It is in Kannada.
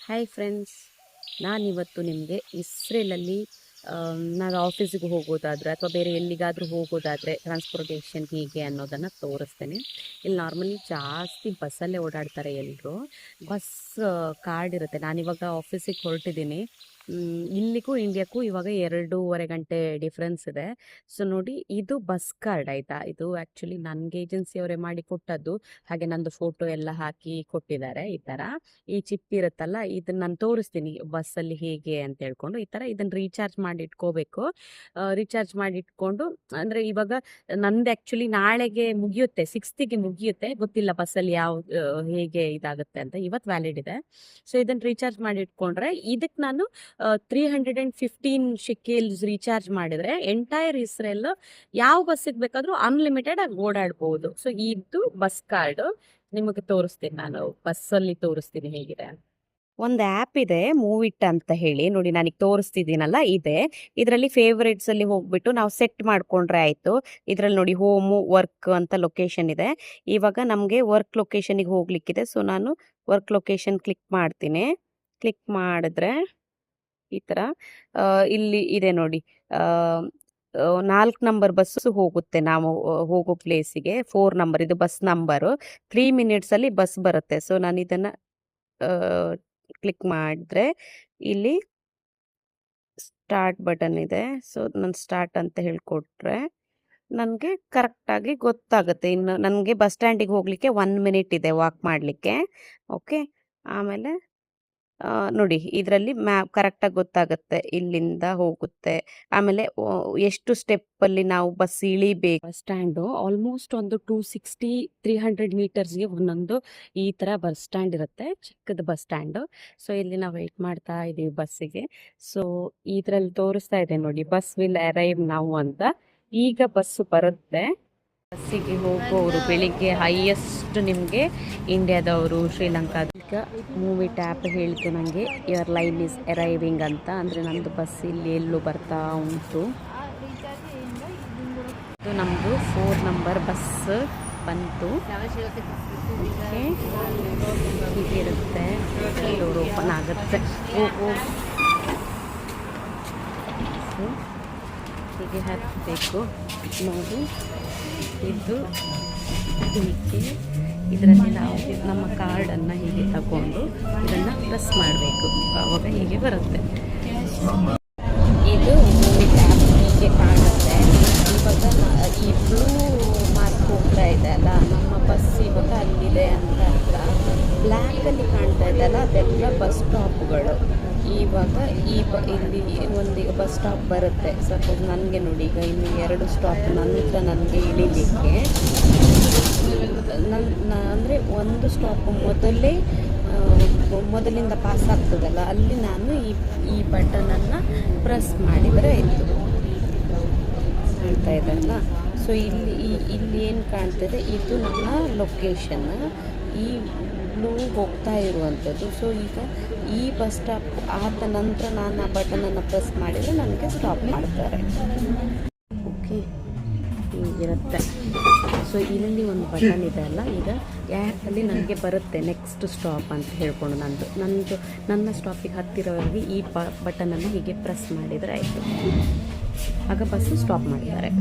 ಹಾಯ್ ಫ್ರೆಂಡ್ಸ್, ನಾನಿವತ್ತು ನಿಮಗೆ ಇಸ್ರೇಲಲ್ಲಿ ನಾನು ಆಫೀಸಿಗೆ ಹೋಗೋದಾದರೆ ಅಥವಾ ಬೇರೆ ಎಲ್ಲಿಗಾದರೂ ಹೋಗೋದಾದರೆ ಟ್ರಾನ್ಸ್ಪೋರ್ಟೇಷನ್ ಹೀಗೆ ಅನ್ನೋದನ್ನು ತೋರಿಸ್ತೇನೆ. ಇಲ್ಲಿ ನಾರ್ಮಲಿ ಜಾಸ್ತಿ ಬಸ್ಸಲ್ಲೇ ಓಡಾಡ್ತಾರೆ ಎಲ್ಲರೂ. ಬಸ್ ಕಾರ್ಡ್ ಇರುತ್ತೆ. ನಾನಿವಾಗ ಆಫೀಸಿಗೆ ಹೊರಟಿದ್ದೀನಿ. ಇಲ್ಲಿಗೂ ಇಂಡಿಯಾಕ್ಕೂ ಇವಾಗ 2.5 ಗಂಟೆ ಡಿಫ್ರೆನ್ಸ್ ಇದೆ. ಸೊ ನೋಡಿ, ಇದು ಬಸ್ ಕಾರ್ಡ್ ಆಯಿತಾ. ಇದು ಆ್ಯಕ್ಚುಲಿ ನನಗೆ ಏಜೆನ್ಸಿಯವರೇ ಮಾಡಿ ಕೊಟ್ಟದ್ದು. ಹಾಗೆ ನಂದು ಫೋಟೋ ಎಲ್ಲ ಹಾಕಿ ಕೊಟ್ಟಿದ್ದಾರೆ. ಈ ಥರ ಈ ಚಿಪ್ ಇರುತ್ತಲ್ಲ, ಇದನ್ನ ನಾನು ತೋರಿಸ್ತೀನಿ ಬಸ್ಸಲ್ಲಿ ಹೇಗೆ ಅಂತ ಹೇಳ್ಕೊಂಡು. ಈ ಥರ ಇದನ್ನು ರೀಚಾರ್ಜ್ ಮಾಡಿ ಇಟ್ಕೋಬೇಕು. ರೀಚಾರ್ಜ್ ಮಾಡಿ ಇಟ್ಕೊಂಡು, ಅಂದರೆ ಇವಾಗ ನಂದು ಆ್ಯಕ್ಚುಲಿ ನಾಳೆಗೆ ಮುಗಿಯುತ್ತೆ, 6th ಮುಗಿಯುತ್ತೆ. ಗೊತ್ತಿಲ್ಲ ಬಸ್ಸಲ್ಲಿ ಯಾವ ಹೇಗೆ ಇದಾಗುತ್ತೆ ಅಂತ. ಇವತ್ತು ವ್ಯಾಲಿಡ್ ಇದೆ. ಸೊ ಇದನ್ನು ರೀಚಾರ್ಜ್ ಮಾಡಿ ಇಟ್ಕೊಂಡ್ರೆ ಇದಕ್ಕೆ ನಾನು 315 ಶೆಕೆಲ್ಸ್ ರೀಚಾರ್ಜ್ ಮಾಡಿದರೆ ಎಂಟೈರ್ ಇಸ್ರೇಲ್ ಯಾವ ಬಸ್ಸಿಗೆ ಬೇಕಾದರೂ ಅನ್ಲಿಮಿಟೆಡ್ ಆಗಿ ಓಡಾಡ್ಬೋದು. ಸೊ ಇದು ಬಸ್ ಕಾರ್ಡ್ ನಿಮಗೆ ತೋರಿಸ್ತೀನಿ. ನಾನು ಬಸ್ಸಲ್ಲಿ ತೋರಿಸ್ತೀನಿ ಹೇಗಿದೆ. ಒಂದು ಆ್ಯಪ್ ಇದೆ, ಮೂವಿಟ್ ಅಂತ ಹೇಳಿ. ನೋಡಿ, ನನಗೆ ತೋರಿಸ್ತಿದ್ದೀನಲ್ಲ, ಇದೆ. ಇದರಲ್ಲಿ ಫೇವ್ರೇಟ್ಸಲ್ಲಿ ಹೋಗ್ಬಿಟ್ಟು ನಾವು ಸೆಟ್ ಮಾಡಿಕೊಂಡ್ರೆ ಆಯಿತು. ಇದರಲ್ಲಿ ನೋಡಿ, ಹೋಮು, ವರ್ಕ್ ಅಂತ ಲೊಕೇಶನ್ ಇದೆ. ಇವಾಗ ನಮಗೆ ವರ್ಕ್ ಲೊಕೇಶನಿಗೆ ಹೋಗ್ಲಿಕ್ಕಿದೆ. ಸೊ ನಾನು ವರ್ಕ್ ಲೊಕೇಶನ್ ಕ್ಲಿಕ್ ಮಾಡ್ತೀನಿ. ಕ್ಲಿಕ್ ಮಾಡಿದ್ರೆ ಈ ಥರ ಇಲ್ಲಿ ಇದೆ ನೋಡಿ, 4 ನಂಬರ್ ಬಸ್ಸು ಹೋಗುತ್ತೆ ನಾವು ಹೋಗೋ ಪ್ಲೇಸಿಗೆ. 4 ನಂಬರ್ ಇದು ಬಸ್ ನಂಬರು. 3 ಮಿನಿಟ್ಸಲ್ಲಿ ಬಸ್ ಬರುತ್ತೆ. ಸೊ ನಾನು ಇದನ್ನು ಕ್ಲಿಕ್ ಮಾಡಿದ್ರೆ ಇಲ್ಲಿ ಸ್ಟಾರ್ಟ್ ಬಟನ್ ಇದೆ. ಸೊ ನಾನು ಸ್ಟಾರ್ಟ್ ಅಂತ ಹೇಳ್ಕೊಟ್ರೆ ನನಗೆ ಕರೆಕ್ಟಾಗಿ ಗೊತ್ತಾಗುತ್ತೆ. ಇನ್ನು ನನಗೆ ಬಸ್ ಸ್ಟ್ಯಾಂಡಿಗೆ ಹೋಗಲಿಕ್ಕೆ 1 ಮಿನಿಟ್ ಇದೆ ವಾಕ್ ಮಾಡಲಿಕ್ಕೆ. ಓಕೆ, ಆಮೇಲೆ ನೋಡಿ, ಇದರಲ್ಲಿ ಮ್ಯಾಪ್ ಕರೆಕ್ಟಾಗಿ ಗೊತ್ತಾಗುತ್ತೆ, ಇಲ್ಲಿಂದ ಹೋಗುತ್ತೆ. ಆಮೇಲೆ ಎಷ್ಟು ಸ್ಟೆಪ್ಪಲ್ಲಿ ನಾವು ಬಸ್ ಇಳಿಬೇಕು. ಬಸ್ ಸ್ಟ್ಯಾಂಡು ಆಲ್ಮೋಸ್ಟ್ ಒಂದು 260-300 ಮೀಟರ್ಸ್ಗೆ ಒಂದೊಂದು ಈ ಥರ ಬಸ್ ಸ್ಟ್ಯಾಂಡ್ ಇರುತ್ತೆ, ಚಿಕ್ಕದ ಬಸ್ ಸ್ಟ್ಯಾಂಡು. ಸೊ ಇಲ್ಲಿ ನಾವು ವೆಯ್ಟ್ ಮಾಡ್ತಾ ಇದ್ದೀವಿ ಬಸ್ಸಿಗೆ. ಸೊ ಇದರಲ್ಲಿ ತೋರಿಸ್ತಾ ಇದೆ ನೋಡಿ, ಬಸ್ ವಿಲ್ ಅರೈವ್ ನಾವು ಅಂತ. ಈಗ ಬಸ್ಸು ಬರುತ್ತೆ. ಬಸ್ಸಿಗೆ ಹೋಗೋರು ಬೆಳಿಗ್ಗೆ ಹೈಯೆಸ್ಟ್ ನಿಮಗೆ ಇಂಡಿಯಾದವರು, ಶ್ರೀಲಂಕಾ. ಈಗ ಮೂವಿಟ್ ಆ್ಯಪ್ ಹೇಳಿತು ನನಗೆ ಯುವರ್ ಲೈನ್ ಈಸ್ ಅರೈವಿಂಗ್ ಅಂತ. ಅಂದರೆ ನಮ್ಮದು ಬಸ್ ಇಲ್ಲಿ ಎಲ್ಲೂ ಬರ್ತಾ ಉಂಟು. ಇದು ನಮ್ಮದು 4 ನಂಬರ್ ಬಸ್ ಬಂತು. ಓಕೆ, ಹೀಗಿರುತ್ತೆ. ಡೋರ್ ಓಪನ್ ಆಗುತ್ತೆ. ಹೀಗೆ ಹತ್ತಬೇಕು ನೋಡಿ. ಇದು ಹೀಗೆ ಇದರಲ್ಲಿ ನಾವು ನಮ್ಮ ಕಾರ್ಡನ್ನು ಹೀಗೆ ತಗೊಂಡು ಇದನ್ನು ಪ್ರೆಸ್ ಮಾಡಬೇಕು, ಆವಾಗ ಹೀಗೆ ಬರುತ್ತೆ. ಇದು ಟ್ಯಾಪ್ ಹೀಗೆ ಕಾಣುತ್ತೆ. ಇವಾಗ ಈ ಬ್ಲೂ ಮಾರ್ಕ್ ಹೋಗ್ತಾ ಇದೆ ಅಲ್ಲ, ನಮ್ಮ ಬಸ್ ಇವಾಗ ಅಲ್ಲಿದೆ ಅಂತ ಅರ್ಥ. ಬ್ಲ್ಯಾಕಲ್ಲಿ ಕಾಣ್ತಾ ಇದೆ ಅಲ್ಲ, ಅದೆಲ್ಲ ಬಸ್ ಸ್ಟಾಪ್ಗಳು. ಇವಾಗ ಇಲ್ಲಿ ಒಂದು ಬಸ್ ಸ್ಟಾಪ್ ಬರುತ್ತೆ. ಸಪೋಸ್ ನನಗೆ ನೋಡಿ, ಈಗ ಇನ್ನು 2 ಸ್ಟಾಪ್ ನಂತರ ನನಗೆ ಇಳಿಲಿಕ್ಕೆ ಅಂದರೆ ಒಂದು ಸ್ಟಾಪ್ ಮೊದಲಿಂದ ಪಾಸ್ ಆಗ್ತದಲ್ಲ, ಅಲ್ಲಿ ನಾನು ಈ ಬಟನನ್ನು ಪ್ರೆಸ್ ಮಾಡಿದರೆ ಆಯಿತು. ಕಾಣ್ತಾ ಇದೆ ಅಲ್ಲ. ಸೊ ಇಲ್ಲಿ ಏನು ಕಾಣ್ತದೆ, ಇದು ನನ್ನ ಲೊಕೇಶನ್. ಈ ಬ್ಲೂ ಹೋಗ್ತಾ ಇರುವಂಥದ್ದು. ಸೊ ಈಗ ಈ ಬಸ್ ಸ್ಟಾಪ್ ಆದ ನಂತರ ನಾನು ಆ ಬಟನನ್ನು ಪ್ರೆಸ್ ಮಾಡಿದರೆ ನನಗೆ ಸ್ಟಾಪ್ ಮಾಡ್ತಾರೆ. ಓಕೆ, ಹೀಗಿರುತ್ತೆ. ಸೊ ಇಲ್ಲಿ ಒಂದು ಬಟನ್ ಇದೆ ಅಲ್ಲ, ಈಗ ಆ್ಯಪಲ್ಲಿ ನನಗೆ ಬರುತ್ತೆ ನೆಕ್ಸ್ಟ್ ಸ್ಟಾಪ್ ಅಂತ ಹೇಳ್ಕೊಂಡು. ನನ್ನ ಸ್ಟಾಪಿಗೆ ಹತ್ತಿರವರೆಗೆ ಈ ಬಟನನ್ನು ಹೀಗೆ ಪ್ರೆಸ್ ಮಾಡಿದರೆ ಆಯಿತು. ಆಗ ಬಸ್ಸು ಸ್ಟಾಪ್ ಮಾಡಿದ್ದಾರೆ.